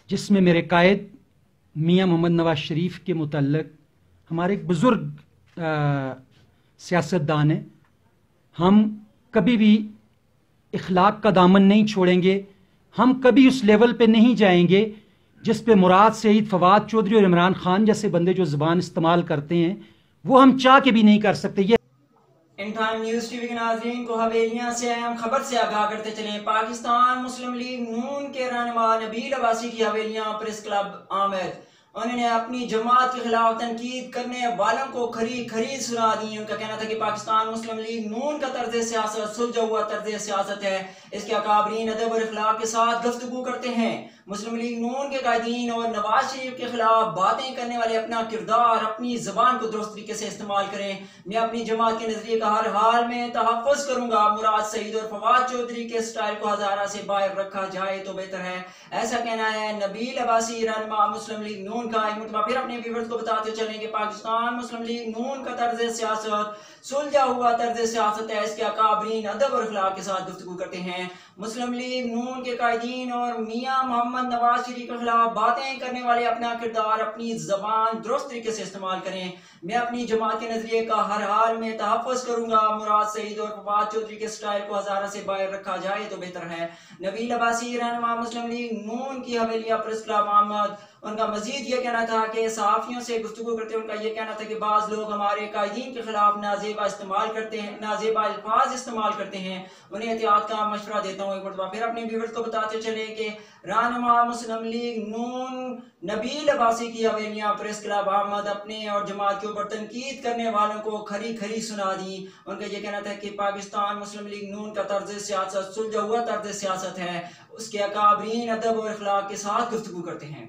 जिसमें मेरे कायद मियाँ मोहम्मद नवाज शरीफ के मुतल्लिक हमारे एक बुज़ुर्ग सियासतदान हैं। हम कभी भी इखलाक का दामन नहीं छोड़ेंगे। हम कभी उस लेवल पे नहीं जाएंगे जिस पे मुराद सईद, फवाद चौधरी और इमरान खान जैसे बंदे जो ज़ुबान इस्तेमाल करते हैं वो हम चाह के भी नहीं कर सकते। ये इन टाइम न्यूज टीवी के नाज़रीन को हवेलियां से अहम खबर से आगाह करते चले। पाकिस्तान मुस्लिम लीग नून के रहनुमा नबील अब्बासी की हवेलियां प्रेस क्लब आमद। उन्होंने अपनी जमात के खिलाफ तनकीद करने वालों को खरी खरी सुना दी। उनका कहना था कि पाकिस्तान मुस्लिम लीग नून का तर्ज सियासत सुलझा हुआ तर्ज सियासत है। इसके अकाबरीन अदब और इखलाक के साथ गुफ्तगू करते हैं। मुस्लिम लीग नून के कायदीन और नवाज शरीफ के खिलाफ बातें करने वाले अपना किरदार, अपनी जबान को दुरुस्त तरीके से इस्तेमाल करें। मैं अपनी जमात के नजरिए का हर हाल में तहफ़्फ़ुज़ करूंगा। मुराद सईद और फवाद चौधरी के स्टाइल को हजारा से बाहर रखा जाए तो बेहतर है, ऐसा कहना है नबील अब्बासी रहनुमा मुस्लिम लीग नून का। एक मरतबा फिर अपने व्यूअर्स को बताते चलें कि पाकिस्तान मुस्लिम लीग नून का तर्ज सियासत सुलझा हुआ तर्ज सियासत है। इसके अकाबरीन अदब और इखलाक के साथ गुफ्तगू करते हैं। मुस्लिम लीग नून के कायदीन और मियाँ मोहम्मद नवाज शरीफ के खिलाफ बातें करने वाले अपना किरदार, अपनी जबान दुरुस्त तरीके से इस्तेमाल करें। मैं अपनी जमात के नजरिए का हर हाल में तहफ़्फ़ुज़ करूंगा। मुराद सईद और फवाद चौधरी के स्टाइल को हजारा से बाहर रखा जाए तो बेहतर है। नबील अब्बासी रहनुमा मुस्लिम लीग नून की हवेलिया प्रेस क्लब आमद। उनका मजीद ये कहना था कि सहाफ़ियों से गुफ्तगू करते हुए उनका ये कहना था कि बाज़ लोग हमारे कायदीन के खिलाफ नाजेबा इस्तेमाल करते हैं, नाजेबा अल्फाज इस्तेमाल करते हैं। उन्हें एहतियात का मशवरा देता हूँ। एक मरतबा फिर अपने व्यूअर्स को बताते चले कि रहनुमा मुस्लिम लीग नून नबील अब्बासी की हवेलियां प्रेस क्लब अहमद अपने और जमात के ऊपर तनकीद करने वालों को खरी खरी सुना दी। उनका यह कहना था कि पाकिस्तान मुस्लिम लीग नून का तर्ज सियासत सुलझा हुआ तर्ज सियासत है। उसके अकाबरीन अदब और इखलाक के साथ गुफ्तगू करते हैं।